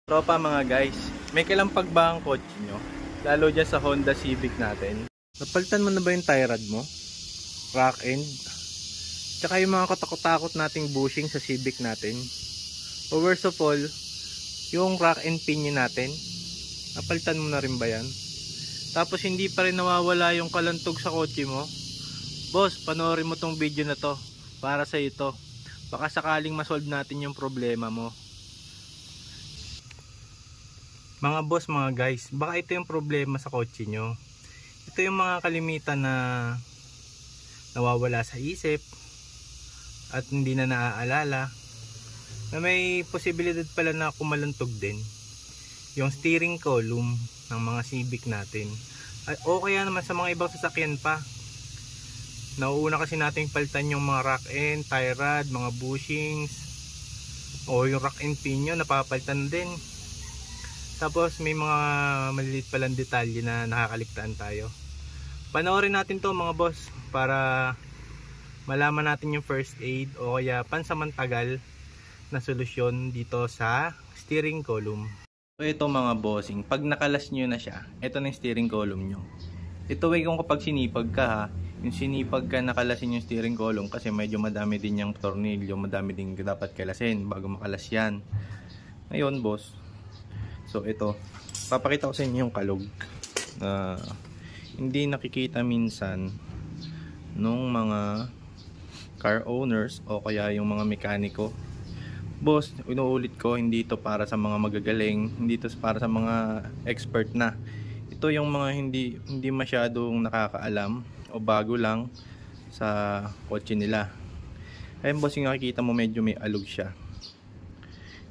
Tropa mga guys, may kalampag ba ang kotse nyo? Lalo dyan sa Honda Civic natin. Napalitan mo na ba yung tie rod mo? Rock end? Tsaka yung mga katakot-takot nating bushing sa Civic natin. O worst of all, yung rock end pinion natin. Napalitan mo na rin ba yan? Tapos hindi pa rin nawawala yung kalantog sa kotse mo. Boss, panoorin mo tong video na to. Para sa ito. Baka sakaling masolve natin yung problema mo. Mga boss, mga guys, baka ito yung problema sa kotse nyo. Ito yung mga kalimitan na nawawala sa isip at hindi na naaalala, na may posibilidad pala na kumalantog din yung steering column ng mga Civic natin. O kaya naman sa mga ibang sasakyan pa. Nauuna kasi natin palitan yung mga rock end, tie rod, mga bushings, o yung rock end pinion napapalitan din. Tapos may mga maliliit palang detalye na nakakaligtaan tayo. Panoorin natin to mga boss para malaman natin yung first aid o kaya pansamantagal na solusyon dito sa steering column. So ito mga bossing, pag nakalas nyo na siya, ito na yung steering column nyo. Ito ay kung kapag sinipag ka ha, yung sinipag ka nakalasin yung steering column kasi medyo madami din yung tornilyo, madami din dapat kalasin bago makalas yan. Ngayon boss, so ito, papakita ko sa inyo yung kalog na hindi nakikita minsan nung mga car owners o kaya yung mga mekaniko. Boss, inuulit ko, hindi ito para sa mga magagaling, hindi ito para sa mga expert na. Ito yung mga hindi masyadong nakakaalam o bago lang sa kotse nila. Ayun boss, yung nakikita mo medyo may alog siya.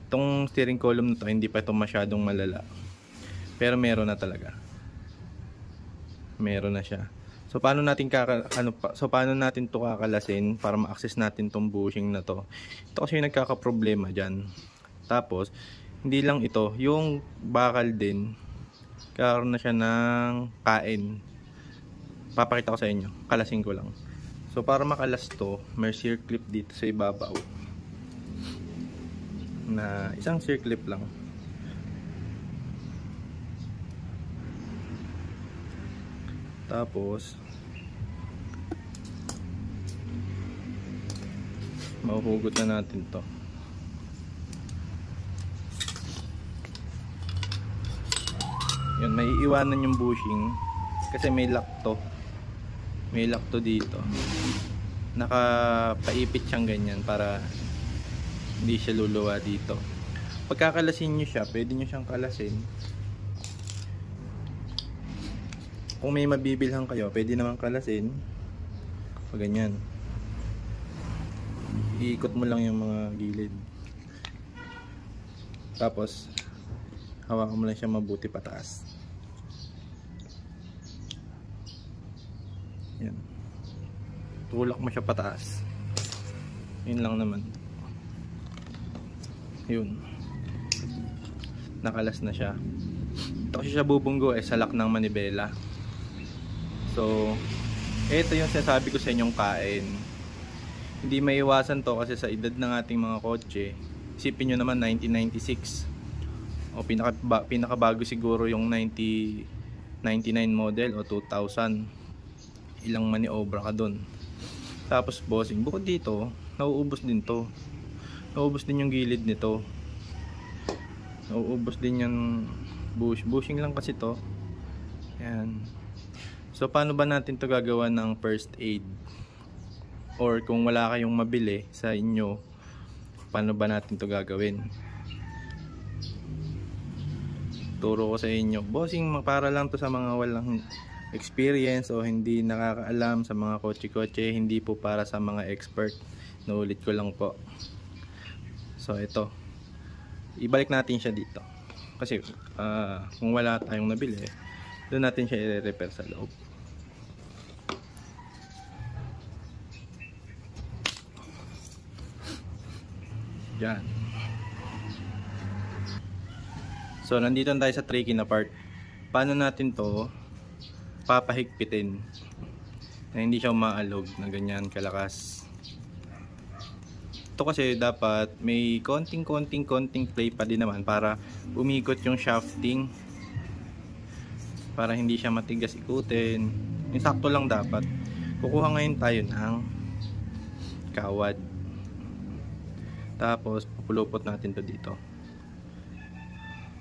Itong steering column na to, hindi pa ito masyadong malala. Pero meron na talaga. Meron na siya. So paano natin paano natin to kakalasin para ma-access natin tong bushing na to? Ito kasi yung nagkaka-problema diyan. Tapos hindi lang ito, yung bakal din karon na siya ng kain. Papakita ko sa inyo. Kalasin ko lang. So para makalas to, may circlip dito sa ibabaw. Na isang circlip lang. Tapos mahuhugot na natin to. Yun, may iwanan yung bushing kasi may lock to. May lock to dito. Nakapaipit siyang ganyan para hindi siya luluwa dito. Pagkakalasin nyo siya, pwede nyo siyang kalasin. Kung may mabibilhan kayo, pwede naman kalasin. Pag ganyan. Iikot mo lang yung mga gilid. Tapos, hawakan mo lang siya mabuti pataas. Yan. Tulak mo siya pataas. Yun lang naman. Yun, nakalas na siya. Ito kasi siya bubunggo sa lock ng manibela. So ito yung sinasabi ko sa inyong kain. Hindi maiwasan to kasi sa edad ng ating mga kotse. Isipin nyo naman 1996 o pinakabago siguro yung 99 model o 2000. Ilang maniobra ka dun. Tapos bossing, bukod dito nauubos din to. Nauubos din yung gilid nito. Nauubos din yung bushing lang kasi to. Ayan. So paano ba natin to gagawa ng first aid? Or kung wala kayong mabili sa inyo, paano ba natin to gagawin? Turo ko sa inyo. Bossing, para lang to sa mga walang experience o hindi nakakaalam sa mga kotse-kotse. Hindi po para sa mga expert. Naulit ko lang po. So ito, ibalik natin siya dito kasi kung wala tayong nabili, doon natin siya i-repair sa loob. Diyan. So nandito tayo sa tricky na part. Paano natin to papahigpitin na hindi siya umaalog na ganyan kalakas. Ito kasi dapat may konting play pa din naman para umikot yung shafting, para hindi siya matigas ikutin. Yung sakto lang dapat. Kukuha ngayon tayo ng kawad, tapos pupulupot natin to dito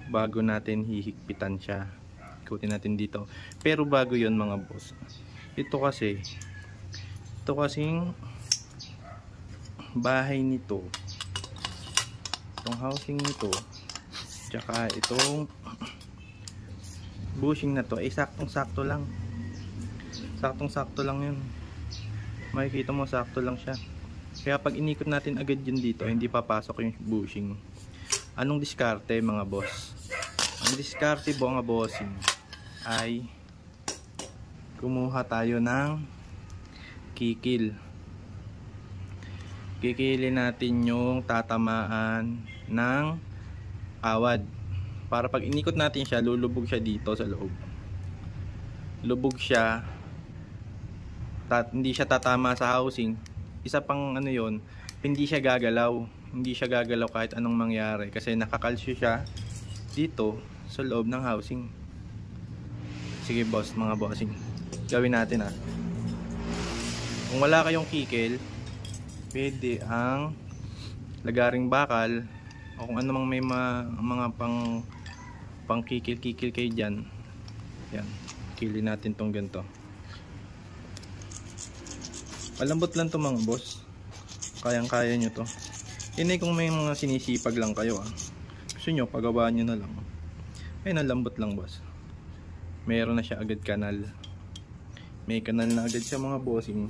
bago natin hihigpitan siya. Ikutin natin dito. Pero bago yon mga boss, ito kasing bahay nito, itong housing nito, tsaka itong bushing na to ay saktong sakto lang yun. Makikita mo sakto lang siya, kaya pag inikot natin agad yun dito, hindi papasok yung bushing. Anong diskarte mga boss? Ang diskarte mga bossing ay kumuha tayo ng kikil. Kikilin natin yung tatamaan ng kawad, para pag inikot natin siya, lulubog siya dito sa loob. Lubog siya, hindi siya tatama sa housing. Isa pang ano yon, hindi siya gagalaw kahit anong mangyari, kasi nakakalsyo siya dito sa loob ng housing. Sige boss, mga bossing, gawin natin Kung wala kayong kikil, pwede ang lagaring bakal o kung ano mang may mga pang kikil kayo dyan. Yan, kilin natin tong ganito. Malambot lang to mga boss, kayang kaya nyo to. Yun kung may mga sinisipag lang kayo gusto nyo, pagawaan nyo na lang. Ay, nalambot lang boss. Meron na siya agad kanal. May kanal na agad siya mga bossing,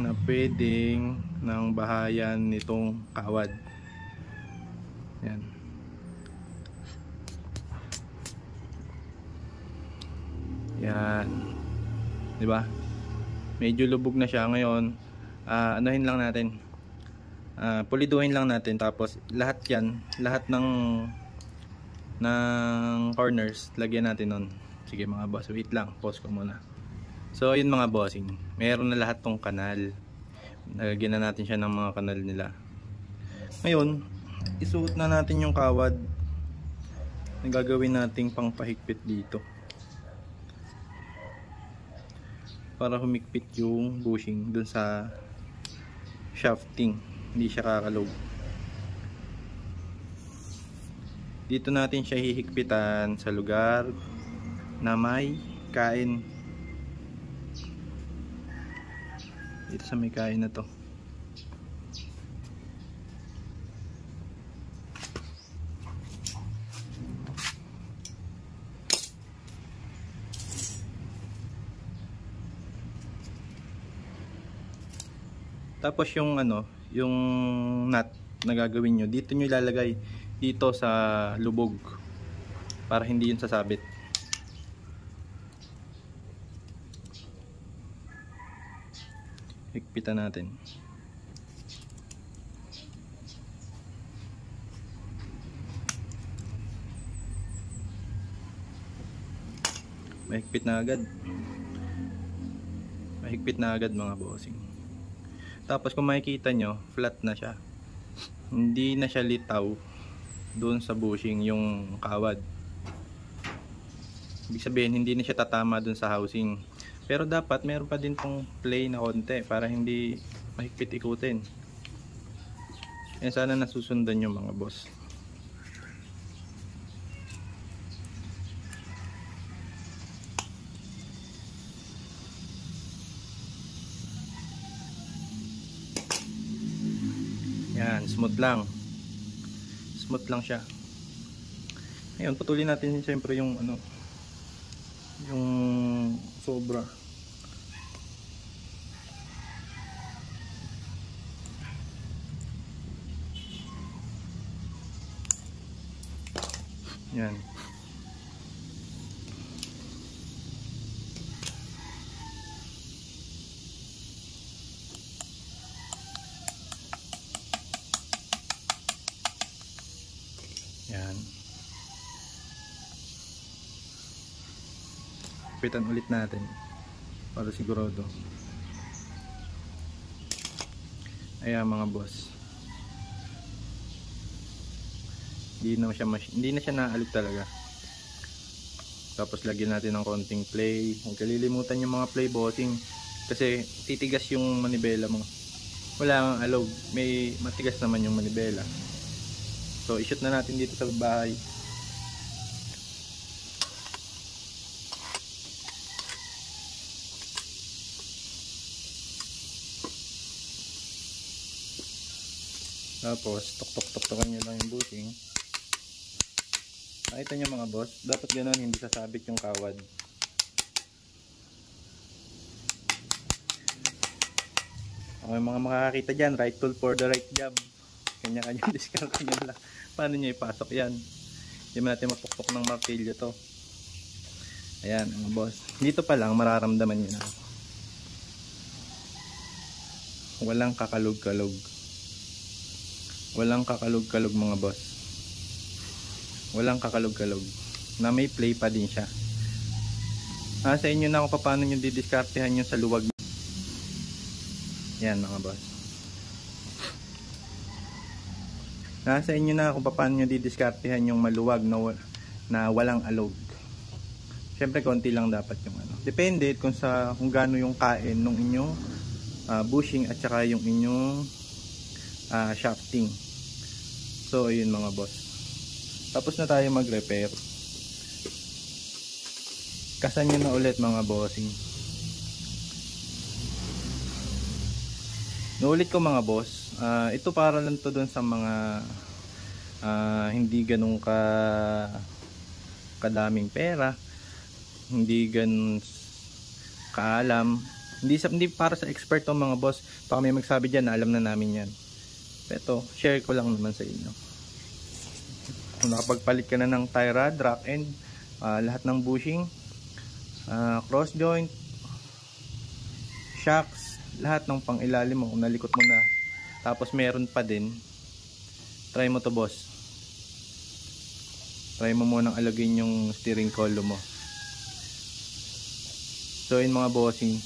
na pwedeng ng bahayan nitong kawad. Yan. Yan. Diba? Medyo lubog na siya ngayon. Anuhin lang natin. Puliduhin lang natin, tapos lahat ng corners lagyan natin nun. Sige mga boss, wait lang, pause ko muna. So yun mga bossing, meron na lahat tong kanal. Nalagyan na natin siya ng mga kanal nila. Ngayon, isuot na natin yung kawad na gagawin nating pangpahigpit dito, para humigpit yung bushing dun sa shafting, hindi siya kakalog. Dito natin siya hihigpitan sa lugar na may kain. Dito sa may kain na to. Tapos yung yung nut na gagawin nyo, dito nyo ilalagay dito sa lubog para hindi yun sasabit. Higpitan natin. Mahigpit na agad. Mahigpit na agad mga bossing. Tapos kung makikita nyo, flat na siya. Hindi na siya litaw doon sa bushing yung kawad. Ibig sabihin hindi na siya tatama doon sa housing. Pero dapat meron pa din tong play na konti para hindi mahigpit ikutin. Yan, sana nasusundan yung mga boss. Yan, smooth lang. Smooth lang siya. Ngayon, putulin natin siyempre yung yung sobra. Yan. Yan. Pitan ulit natin para sigurado. Ayan mga boss. Hindi na siya naalog talaga. Tapos lagyan natin ng konting play. Huwag kalilimutan yung mga play bossing kasi titigas yung manibela mo. Wala kang alog, may matigas naman yung manibela. So i-shoot na natin dito sa bahay. Tapos tok-tok-tok-tokan nyo lang yung bushing. Nakita nyo mga boss, dapat ganoon, hindi sasabit yung kawad. Okay, mga makakakita dyan, right tool for the right job. Kanya-kanya discount nyo lang. Paano nyo ipasok yan? Hindi mo natin mapukpok ng martilyo to. Ayan mga boss, dito pa lang mararamdaman nyo na walang kakalog-kalog. Walang kakalog-kalog mga boss. Walang kakalog-kalog. Na may play pa din siya. Sa inyo na kung paano nyo didiskartehan yung sa luwag. Yan mga boss. Nasa inyo na kung paano nyo didiskartehan yung maluwag na walang alog. Siyempre konti lang dapat yung ano. Depende kung gaano yung kain ng inyong bushing at saka yung inyong shafting. So ayun mga boss. Tapos na tayo mag-repair. Kasan nyo na ulit mga bossing. Naulit ko mga boss. Ito para lang to dun sa mga hindi ganun kadaming pera. Hindi ganun kaalam. Hindi para sa expert to mga boss. Baka may magsabi dyan na alam na namin yan. Ito, share ko lang naman sa inyo. Kung nakapagpalit ka na ng tie rod, rack end, lahat ng bushing, cross joint, shocks, lahat ng pang ilalim mo, kung nalikot mo na, tapos meron pa din, try mo to boss. Try mo munang alagin yung steering column mo. So yun mga bossing,